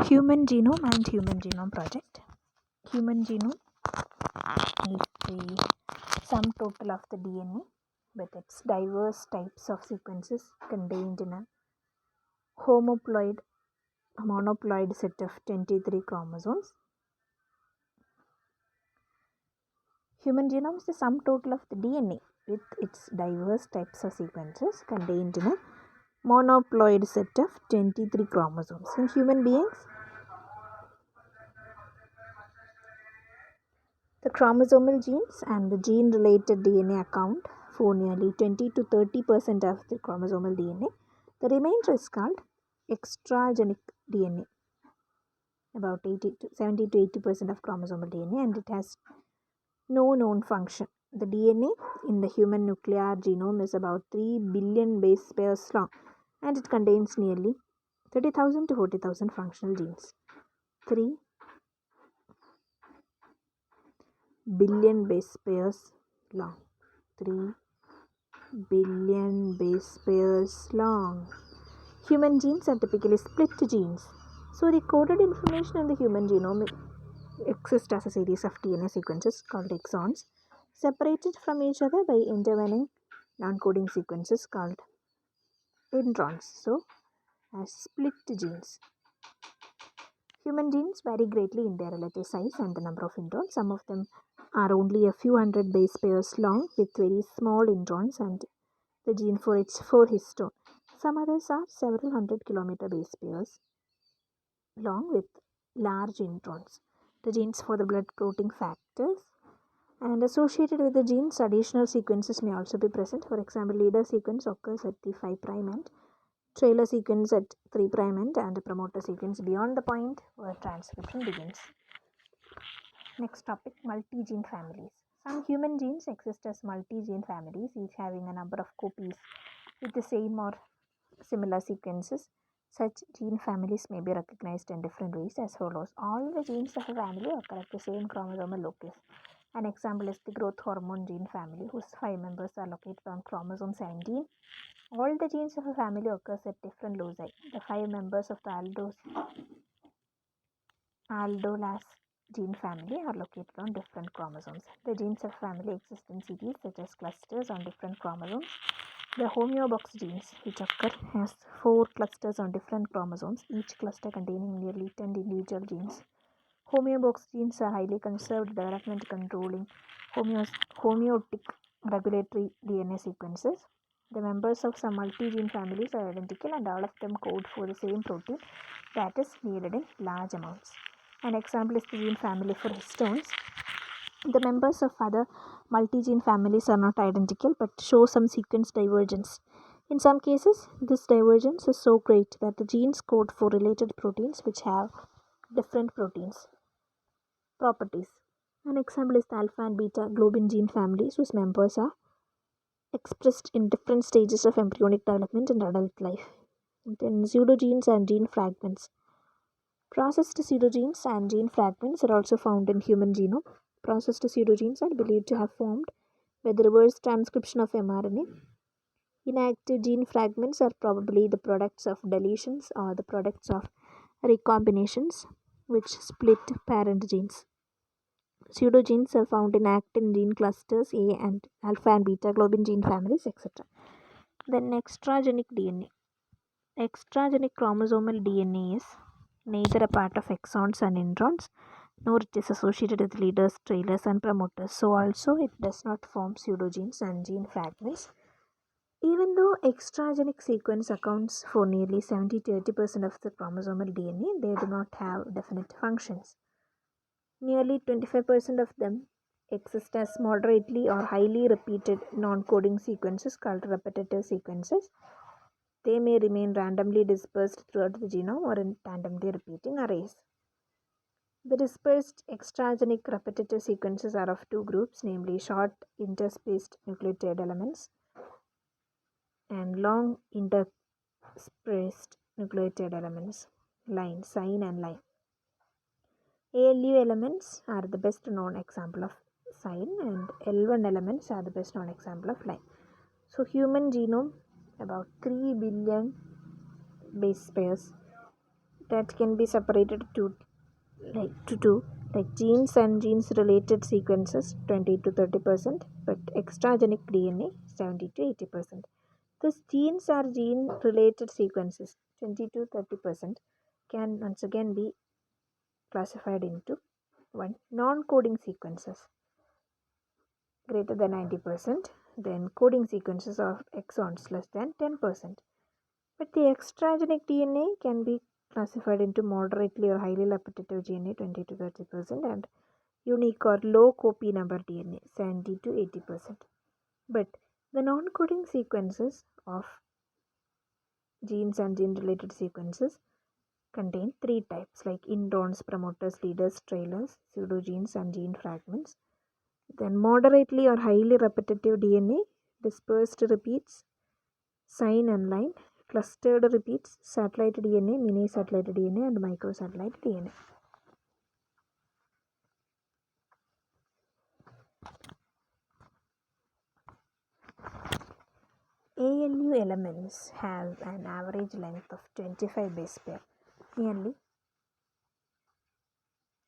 Human Genome and Human Genome Project. Human genome is the sum total of the DNA with its diverse types of sequences contained in a monoploid set of 23 chromosomes. Human genome is the sum total of the DNA with its diverse types of sequences contained in a monoploid set of 23 chromosomes. In human beings, the chromosomal genes and the gene-related DNA account for nearly 20 to 30% of the chromosomal DNA. The remainder is called extragenic DNA, about 70 to 80% of chromosomal DNA, and it has no known function. The DNA in the human nuclear genome is about 3 billion base pairs long, and it contains nearly 30,000 to 40,000 functional genes. 3 billion base pairs long. 3 billion base pairs long. Human genes are typically split genes. So the coded information in the human genome exists as a series of DNA sequences called exons, separated from each other by intervening non-coding sequences called introns. So, as split genes. Human genes vary greatly in their relative size and the number of introns. Some of them are only a few hundred base pairs long with very small introns and the gene for its 4 histone. Some others are several hundred kilometer base pairs long with large introns. The genes for the blood clotting factors and associated with the genes, additional sequences may also be present. For example, leader sequence occurs at the 5' end, trailer sequence at 3' end, and a promoter sequence beyond the point where transcription begins. Next topic, multi-gene families. Some human genes exist as multi-gene families, each having a number of copies with the same or similar sequences. Such gene families may be recognized in different ways as follows. All the genes of a family occur at the same chromosomal locus. An example is the growth hormone gene family, whose 5 members are located on chromosome 17. All the genes of a family occurs at different loci. The 5 members of the aldolase gene family are located on different chromosomes. The genes of family exist in series such as clusters on different chromosomes. The homeobox genes, which occur as 4 clusters on different chromosomes, each cluster containing nearly 10 individual genes. Homeobox genes are highly conserved development controlling homeotic regulatory DNA sequences. The members of some multi-gene families are identical and all of them code for the same protein that is needed in large amounts. An example is the gene family for histones. The members of other multi-gene families are not identical but show some sequence divergence. In some cases, this divergence is so great that the genes code for related proteins which have different properties. An example is the alpha and beta globin gene families whose members are expressed in different stages of embryonic development and adult life. Then pseudogenes and gene fragments. Processed pseudogenes and gene fragments are also found in human genome. Processed pseudogenes are believed to have formed by the reverse transcription of mRNA. Inactive gene fragments are probably the products of deletions or the products of recombinations which split parent genes. Pseudogenes are found in actin gene clusters A and alpha and beta globin gene families, etc. Then extragenic DNA. Extragenic chromosomal DNA is neither a part of exons and introns, nor it is associated with leaders, trailers, and promoters. So also it does not form pseudogenes and gene fragments. Even though extragenic sequence accounts for nearly 70 to 80% of the chromosomal DNA, they do not have definite functions. Nearly 25% of them exist as moderately or highly repeated non-coding sequences called repetitive sequences. They may remain randomly dispersed throughout the genome or in randomly repeating arrays. The dispersed extragenic repetitive sequences are of two groups, namely short interspaced nucleotide elements and long interspaced nucleotide elements, SINE and LINE. ALU elements are the best known example of SINE and L1 elements are the best known example of LINE. So human genome, about 3 billion base pairs that can be separated to two, like genes and genes related sequences 20 to 30%, but extragenic DNA 70 to 80%. Thus genes are gene related sequences 20 to 30% can once again be classified into one non-coding sequences greater than 90%, then coding sequences of exons less than 10%. But the extragenic DNA can be classified into moderately or highly repetitive DNA 20 to 30% and unique or low copy number DNA 70 to 80%. But the non-coding sequences of genes and gene-related sequences contain three types like introns, promoters, leaders, trailers, pseudogenes and gene fragments. Then moderately or highly repetitive DNA, dispersed repeats, sign and line, clustered repeats, satellite DNA, mini satellite DNA and microsatellite DNA. ALU elements have an average length of 25 base pair. Nearly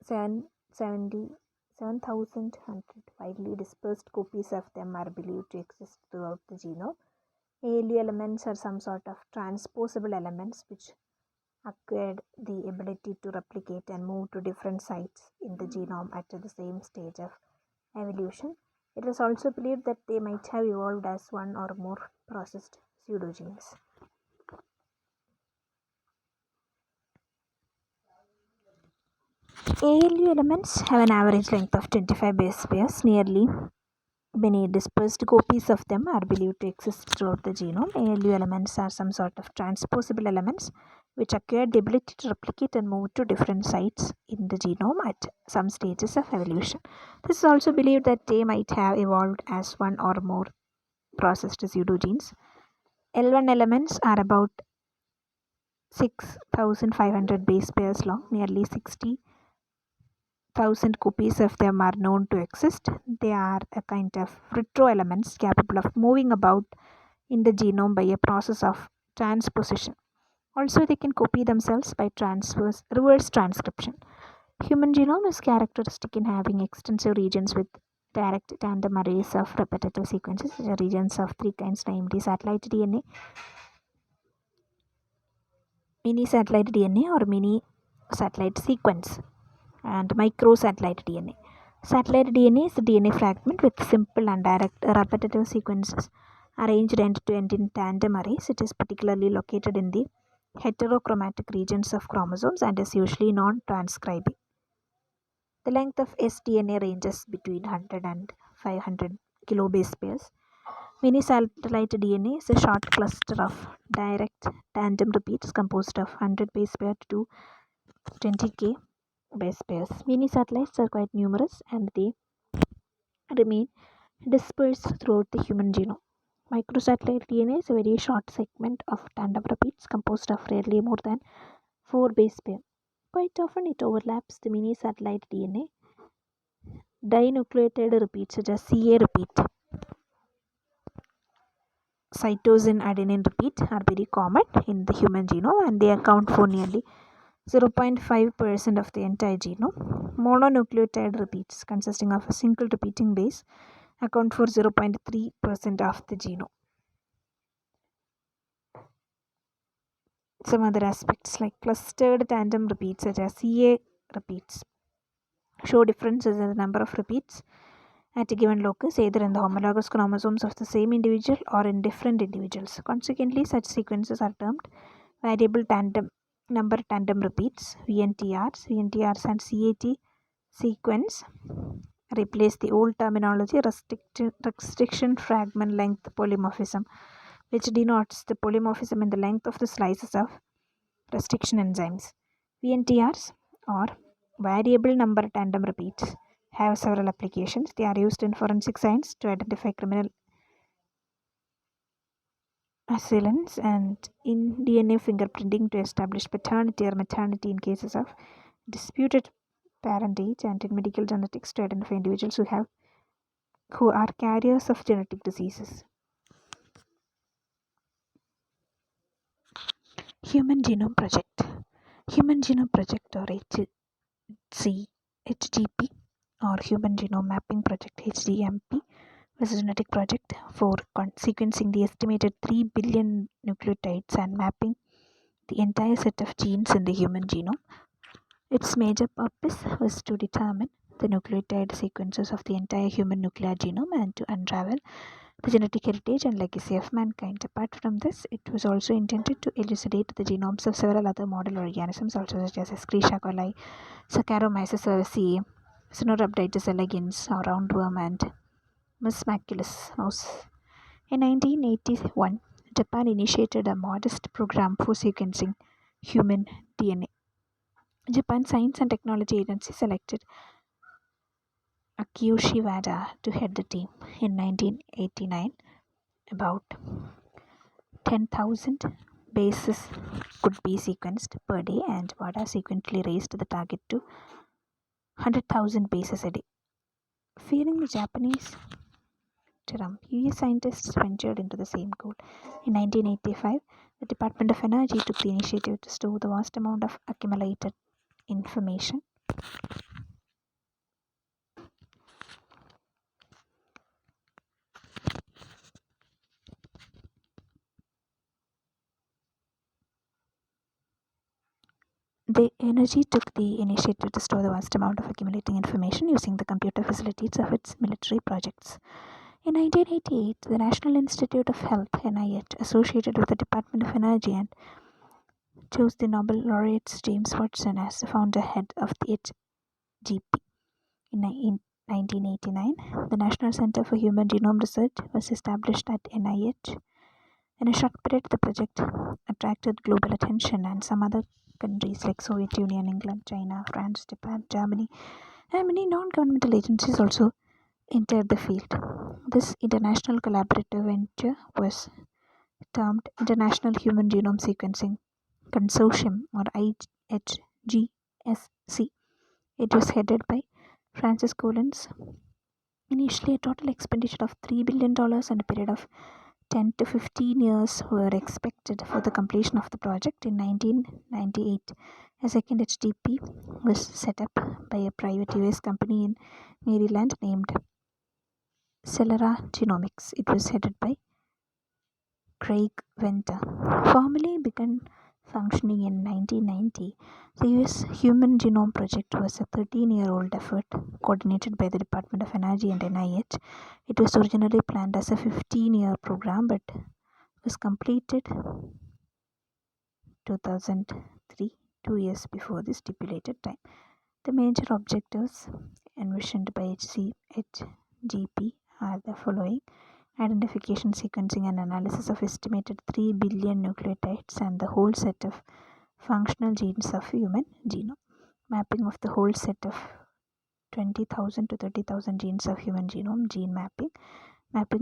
7,100 widely dispersed copies of them are believed to exist throughout the genome. ALU elements are some sort of transposable elements which acquired the ability to replicate and move to different sites in the genome at the same stage of evolution. It is also believed that they might have evolved as one or more processed pseudogenes. ALU elements have an average length of 25 base pairs. Nearly many dispersed copies of them are believed to exist throughout the genome. ALU elements are some sort of transposable elements which acquire the ability to replicate and move to different sites in the genome at some stages of evolution. This is also believed that they might have evolved as one or more processed pseudogenes. L1 elements are about 6,500 base pairs long. Nearly 60,000 copies of them are known to exist. They are a kind of retroelements capable of moving about in the genome by a process of transposition. Also, they can copy themselves by reverse transcription. Human genome is characteristic in having extensive regions with direct tandem arrays of repetitive sequences. There are regions of three kinds, namely satellite DNA, mini satellite DNA or mini satellite sequence, and microsatellite DNA. Satellite DNA is a DNA fragment with simple and direct repetitive sequences arranged end to end in tandem arrays. It is particularly located in the heterochromatic regions of chromosomes and is usually non-transcribing. The length of sDNA ranges between 100 and 500 kilobase pairs. Mini satellite DNA is a short cluster of direct tandem repeats composed of 100 base pairs to 20K base pairs. Mini satellites are quite numerous and they remain dispersed throughout the human genome. Microsatellite DNA is a very short segment of tandem repeats composed of rarely more than 4 base pairs. Quite often it overlaps the mini satellite DNA. Dinucleotide repeats such as CA repeat, cytosine adenine repeat are very common in the human genome and they account for nearly 0.5% of the entire genome. Mononucleotide repeats consisting of a single repeating base account for 0.3% of the genome. Some other aspects like clustered tandem repeats such as CA repeats show differences in the number of repeats at a given locus, either in the homologous chromosomes of the same individual or in different individuals. Consequently, such sequences are termed variable number tandem repeats, VNTRs. VNTRs and CAT sequence replace the old terminology restriction fragment length polymorphism, which denotes the polymorphism in the length of the slices of restriction enzymes. VNTRs or variable number tandem repeats have several applications. They are used in forensic science to identify criminal assailants and in DNA fingerprinting to establish paternity or maternity in cases of disputed parentage, and in medical genetics to identify individuals who are carriers of genetic diseases. Human Genome Project. Human Genome Project or HGP or Human Genome Mapping Project HGMP was a genetic project for sequencing the estimated 3 billion nucleotides and mapping the entire set of genes in the human genome. Its major purpose was to determine the nucleotide sequences of the entire human nuclear genome and to unravel the genetic heritage and legacy of mankind. Apart from this, it was also intended to elucidate the genomes of several other model organisms, also such as Escherichia coli, Saccharomyces cerevisiae, Caenorhabditis elegans, or roundworm, and Musmaculus mouse. In 1981, Japan initiated a modest program for sequencing human DNA. Japan Science and Technology Agency selected Akiyoshi Wada to head the team. In 1989, about 10,000 bases could be sequenced per day, and Wada sequentially raised the target to 100,000 bases a day. Fearing the Japanese term, US scientists ventured into the same goal. In 1985, the Department of Energy took the initiative to store the vast amount of accumulated information The energy took the initiative to store the vast amount of accumulating information using the computer facilities of its military projects. In 1988, the National Institute of Health (NIH) associated with the Department of Energy and chose the Nobel laureate James Watson as the founder head of the HGP. In 1989, the National Center for Human Genome Research was established at NIH. In a short period, the project attracted global attention, and some other countries like Soviet Union, England, China, France, Japan, Germany, and many non-governmental agencies also entered the field. This international collaborative venture was termed International Human Genome Sequencing Consortium or IHGSC. It was headed by Francis Collins. Initially, a total expenditure of $3 billion and a period of 10 to 15 years were expected for the completion of the project. In 1998, a second HDP was set up by a private US company in Maryland named Celera Genomics. It was headed by Craig Venter. Formally began functioning in 1990, the US Human Genome Project was a 13-year-old effort coordinated by the Department of Energy and NIH. It was originally planned as a 15-year program but was completed 2003, 2 years before the stipulated time. The major objectives envisioned by HGP are the following: identification, sequencing, and analysis of estimated 3 billion nucleotides and the whole set of functional genes of human genome, mapping of the whole set of 20,000 to 30,000 genes of human genome, gene mapping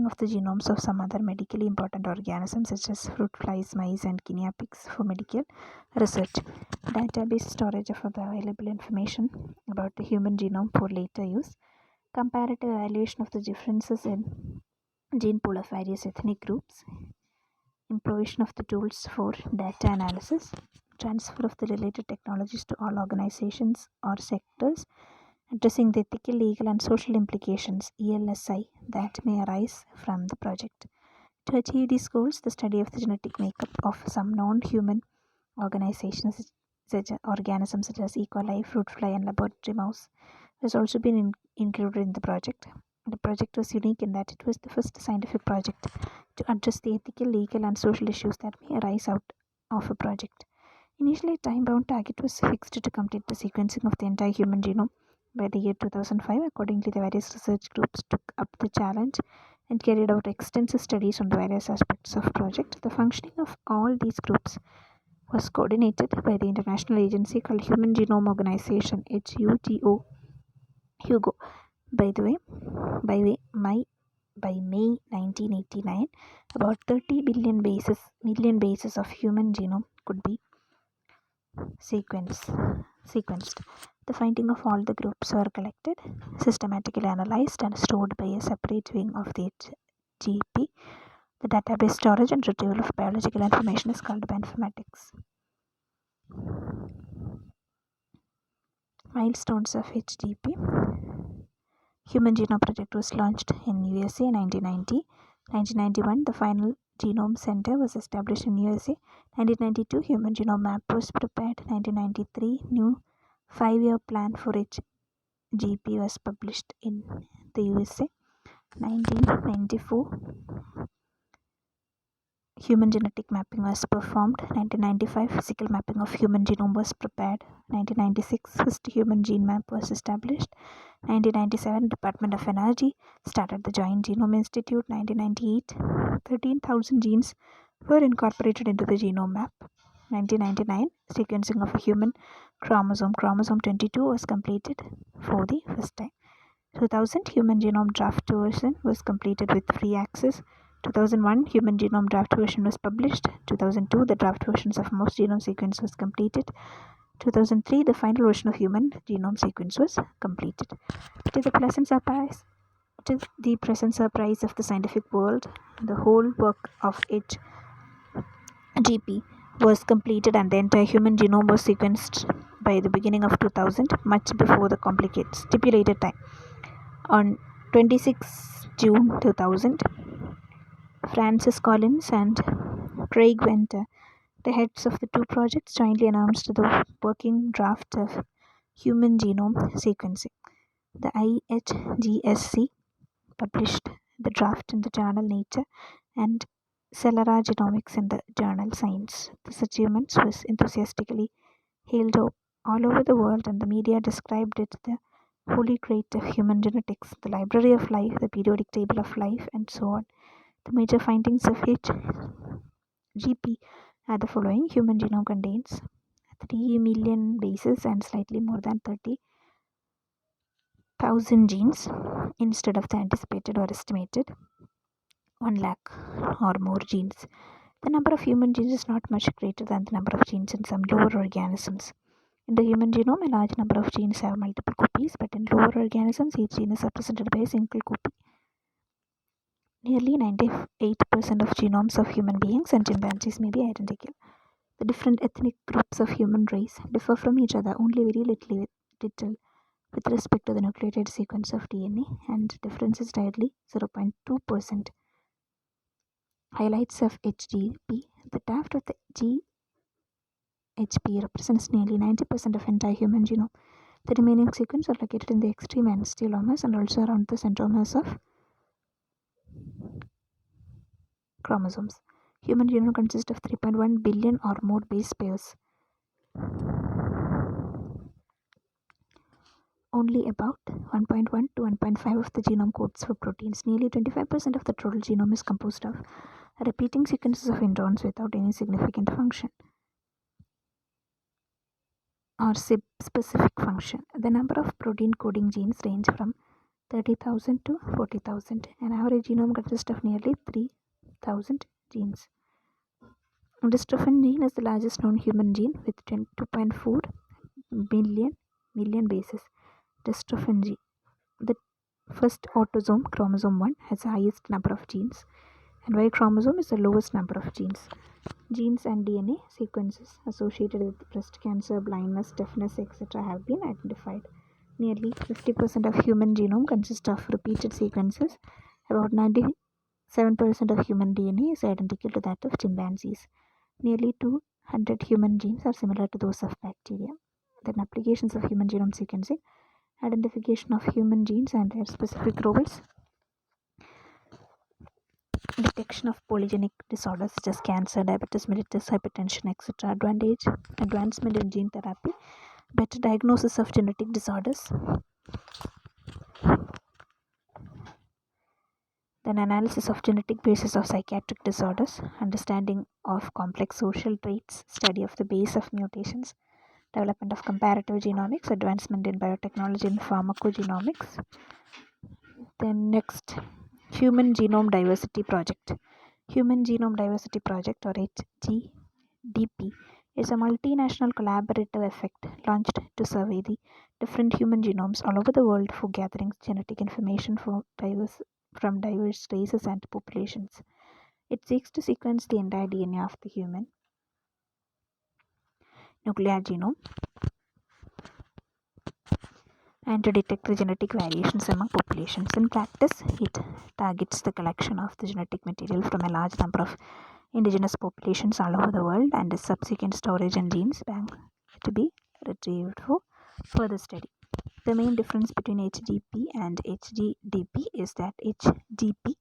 of the genomes of some other medically important organisms such as fruit flies, mice, and guinea pigs for medical research, database storage of the available information about the human genome for later use, comparative evaluation of the differences in gene pool of various ethnic groups, improvisation of the tools for data analysis, transfer of the related technologies to all organizations or sectors, addressing the ethical, legal, and social implications (ELSI) that may arise from the project. To achieve these goals, the study of the genetic makeup of some non-human organisms such as E. coli, fruit fly, and laboratory mouse has also been included in the project. The project was unique in that it was the first scientific project to address the ethical, legal, and social issues that may arise out of a project. Initially, a time-bound target was fixed to complete the sequencing of the entire human genome by the year 2005. Accordingly, the various research groups took up the challenge and carried out extensive studies on the various aspects of the project. The functioning of all these groups was coordinated by the international agency called Human Genome Organization (HUGO). By May 1989, about 30 million bases of human genome could be sequenced. The findings of all the groups were collected, systematically analyzed, and stored by a separate wing of the HGP. The database storage and retrieval of biological information is called bioinformatics. Milestones of HGP. Human Genome Project was launched in USA in 1990. 1991, the final Genome Center was established in USA. 1992, Human Genome Map was prepared. 1993, new 5-year plan for HGP was published in the USA. 1994, human genetic mapping was performed. 1995, physical mapping of human genome was prepared. 1996, first human gene map was established. 1997, Department of Energy started the Joint Genome Institute. 1998, 13,000 genes were incorporated into the genome map. 1999, sequencing of a human chromosome 22 was completed for the first time. 2000, human genome draft version was completed with free access. 2001, human genome draft version was published. 2002, the draft versions of most genome sequence was completed. 2003, the final version of human genome sequence was completed. To the pleasant surprise, to the present surprise of the scientific world, the whole work of HGP was completed and the entire human genome was sequenced by the beginning of 2000, much before the complicated stipulated time. On 26 June 2000, Francis Collins and Craig Venter, the heads of the two projects, jointly announced the working draft of human genome sequencing. The IHGSC published the draft in the journal Nature and Celera Genomics in the journal Science. This achievement was enthusiastically hailed all over the world, and the media described it the holy grail of human genetics, the library of life, the periodic table of life, and so on. The major findings of HGP are the following. Human genome contains 3 million bases and slightly more than 30,000 genes instead of the anticipated or estimated 1 lakh or more genes. The number of human genes is not much greater than the number of genes in some lower organisms. In the human genome, a large number of genes have multiple copies, but in lower organisms, each gene is represented by a single copy. Nearly 98% of genomes of human beings and chimpanzees may be identical. The different ethnic groups of human race differ from each other only very little with respect to the nucleotide sequence of DNA, and difference is barely 0.2%. Highlights of HGP. The draft of the GHP represents nearly 90% of entire human genome. The remaining sequence are located in the extreme ends, telomeres, and also around the centromeres of chromosomes. Human genome consists of 3.1 billion or more base pairs. Only about 1.1 to 1.5 of the genome codes for proteins. Nearly 25% of the total genome is composed of repeating sequences of introns without any significant function or specific function. The number of protein coding genes range from 30,000 to 40,000. An average genome consists of nearly 3,000 genes. Dystrophin gene is the largest known human gene with 2.4 million bases. Dystrophin gene, the first autosome, chromosome 1, has the highest number of genes, and Y chromosome is the lowest number of genes. Genes and DNA sequences associated with breast cancer, blindness, deafness, etc. have been identified. Nearly 50% of human genome consists of repeated sequences. About 97% of human DNA is identical to that of chimpanzees. Nearly 200 human genes are similar to those of bacteria. Then applications of human genome sequencing, identification of human genes and their specific roles, detection of polygenic disorders such as cancer, diabetes mellitus, hypertension, etc., advancement in gene therapy, better diagnosis of genetic disorders, then analysis of genetic basis of psychiatric disorders, understanding of complex social traits, study of the base of mutations, development of comparative genomics, advancement in biotechnology and pharmacogenomics. Then next, Human Genome Diversity Project. Human Genome Diversity Project, or HGDP, is a multinational collaborative effort launched to survey the different human genomes all over the world for gathering genetic information from diverse races and populations. It seeks to sequence the entire DNA of the human nuclear genome and to detect the genetic variations among populations. In practice, it targets the collection of the genetic material from a large number of indigenous populations all over the world and the subsequent storage and genes bank to be retrieved for further study. The main difference between HDP and HGDP is that HDP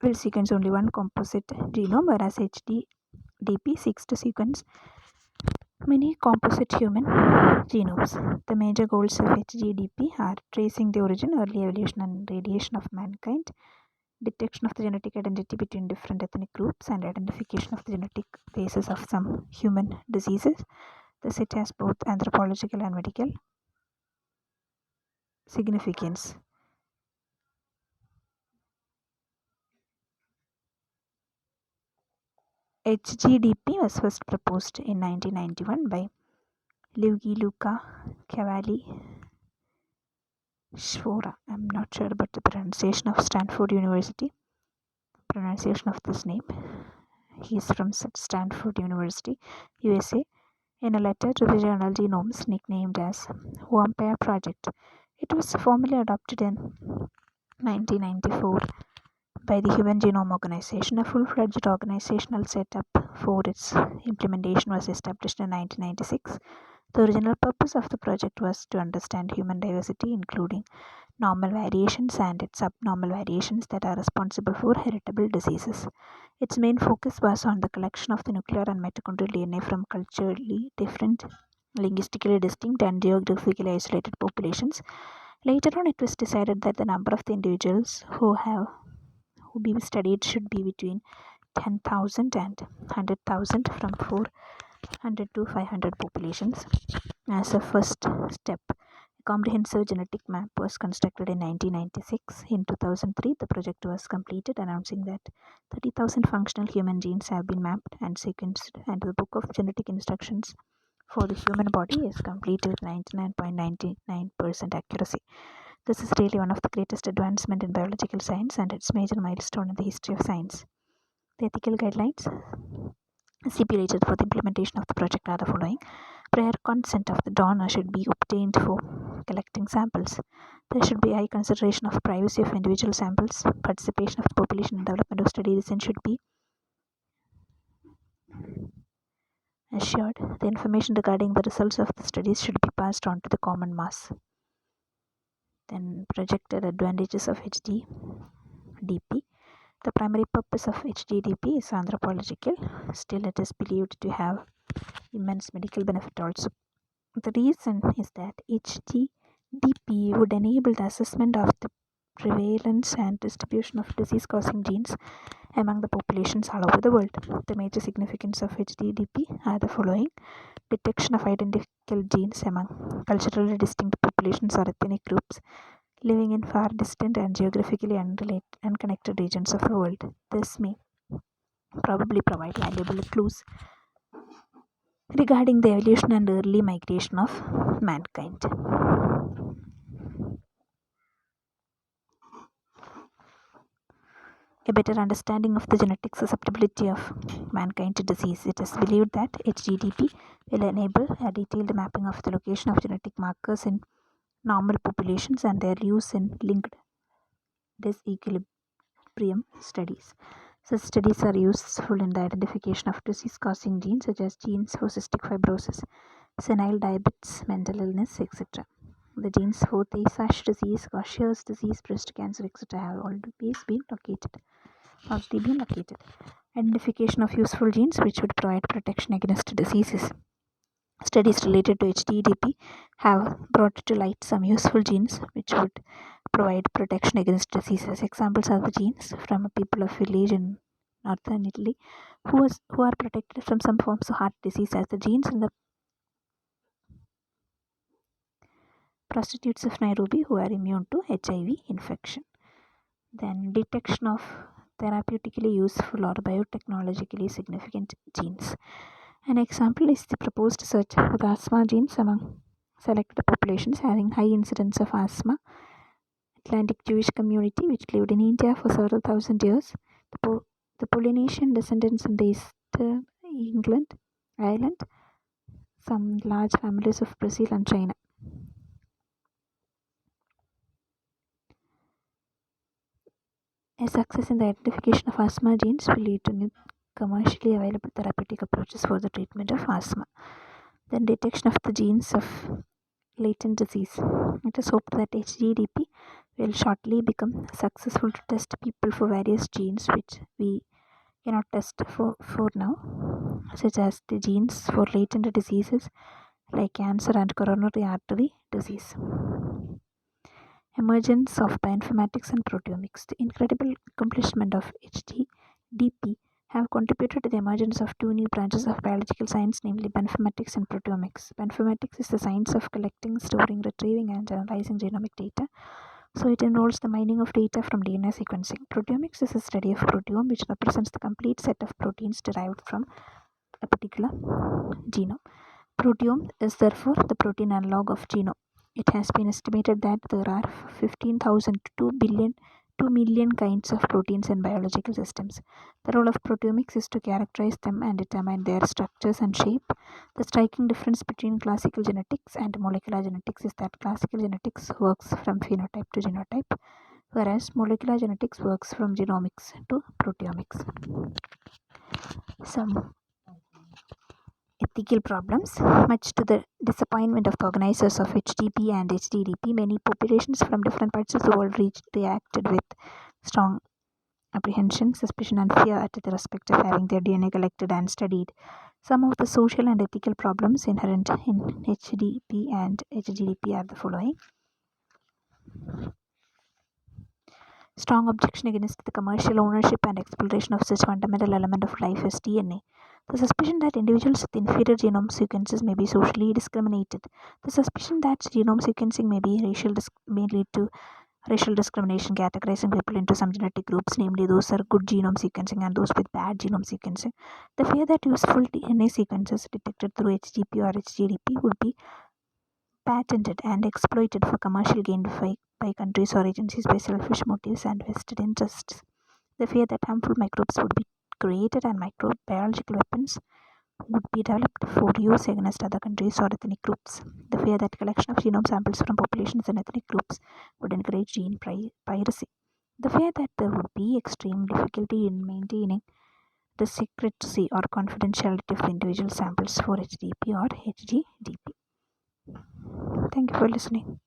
will sequence only one composite genome, whereas HDP seeks to sequence many composite human genomes. The major goals of HGDP are tracing the origin, early evolution, and radiation of mankind, detection of the genetic identity between different ethnic groups, and identification of the genetic basis of some human diseases. Thus, it has both anthropological and medical significance. HGDP was first proposed in 1991 by Luigi Luca Cavalli Shvora. I'm not sure about the pronunciation of Stanford University. Pronunciation of this name. He is from Stanford University, USA. In a letter to the journal Genomes, nicknamed as Vampire Project, it was formally adopted in 1994 by the Human Genome Organization. A full-fledged organizational setup for its implementation was established in 1996. The original purpose of the project was to understand human diversity, including normal variations and its abnormal variations that are responsible for heritable diseases. Its main focus was on the collection of the nuclear and mitochondrial DNA from culturally different, linguistically distinct, and geographically isolated populations. Later on, it was decided that the number of the individuals who be studied should be between 10,000 and 100,000 from 400 to 500 populations. As a first step, a comprehensive genetic map was constructed in 1996. In 2003, the project was completed, announcing that 30,000 functional human genes have been mapped and sequenced, and the book of genetic instructions for the human body is complete with 99.99% accuracy. This is really one of the greatest advancements in biological science, and it's a major milestone in the history of science. The ethical guidelines stipulated for the implementation of the project are the following. Prior consent of the donor should be obtained for collecting samples. There should be high consideration of privacy of individual samples. Participation of the population in development of study design should be assured. The information regarding the results of the studies should be passed on to the common mass. Then projected advantages of HDDP. The primary purpose of HDDP is anthropological. Still, it is believed to have immense medical benefit also. The reason is that HDDP would enable the assessment of the prevalence and distribution of disease-causing genes among the populations all over the world. The major significance of HDDP are the following. Detection of identical genes among culturally distinct populations or ethnic groups living in far distant and geographically unconnected regions of the world. This may probably provide valuable clues regarding the evolution and early migration of mankind. A better understanding of the genetic susceptibility of mankind to disease. It is believed that HGDP will enable a detailed mapping of the location of genetic markers in normal populations and their use in linked disequilibrium studies. Such studies are useful in the identification of disease-causing genes such as genes for cystic fibrosis, senile diabetes, mental illness, etc. The genes for Tay Sachs disease, Gaucher's disease, breast cancer, etc. have already been located. Identification of useful genes which would provide protection against diseases. Studies related to HDDP have brought to light some useful genes which would provide protection against diseases. Examples are the genes from a people of village in northern Italy who are protected from some forms of heart disease, as the genes in the prostitutes of Nairobi who are immune to HIV infection. Then detection of therapeutically useful or biotechnologically significant genes. An example is the proposed search for the asthma genes among selected populations having high incidence of asthma. Atlantic Jewish community which lived in India for several thousand years. The Polynesian descendants in the Eastern England, Ireland, some large families of Brazil and China. A success in the identification of asthma genes will lead to new commercially available therapeutic approaches for the treatment of asthma. Then detection of the genes of latent disease. It is hoped that HGDP will shortly become successful to test people for various genes which we cannot test for now, such as the genes for latent diseases like cancer and coronary artery disease. Emergence of bioinformatics and proteomics. The incredible accomplishment of HGDP have contributed to the emergence of two new branches of biological science, namely bioinformatics and proteomics. Bioinformatics is the science of collecting, storing, retrieving, and analyzing genomic data. So it involves the mining of data from DNA sequencing. Proteomics is a study of proteome, which represents the complete set of proteins derived from a particular genome. Proteome is therefore the protein analog of genome. It has been estimated that there are 15,000 to 2 million kinds of proteins in biological systems. The role of proteomics is to characterize them and determine their structures and shape. The striking difference between classical genetics and molecular genetics is that classical genetics works from phenotype to genotype, whereas molecular genetics works from genomics to proteomics. Some ethical problems. Much to the disappointment of the organizers of HDP and HDDP, many populations from different parts of the world reacted with strong apprehension, suspicion, and fear at the respect of having their DNA collected and studied. Some of the social and ethical problems inherent in HDP and HDDP are the following. Strong objection against the commercial ownership and exploitation of such fundamental element of life as DNA. The suspicion that individuals with inferior genome sequences may be socially discriminated. The suspicion that genome sequencing may lead to racial discrimination, categorizing people into some genetic groups, namely those are good genome sequencing and those with bad genome sequencing. The fear that useful DNA sequences detected through HDP or HGDP would be patented and exploited for commercial gain by countries or agencies by selfish motives and vested interests. The fear that harmful microbes would be created and microbiological weapons would be developed for use against other countries or ethnic groups. The fear that collection of genome samples from populations and ethnic groups would encourage gene piracy. The fear that there would be extreme difficulty in maintaining the secrecy or confidentiality of individual samples for HDP or HGDP. Thank you for listening.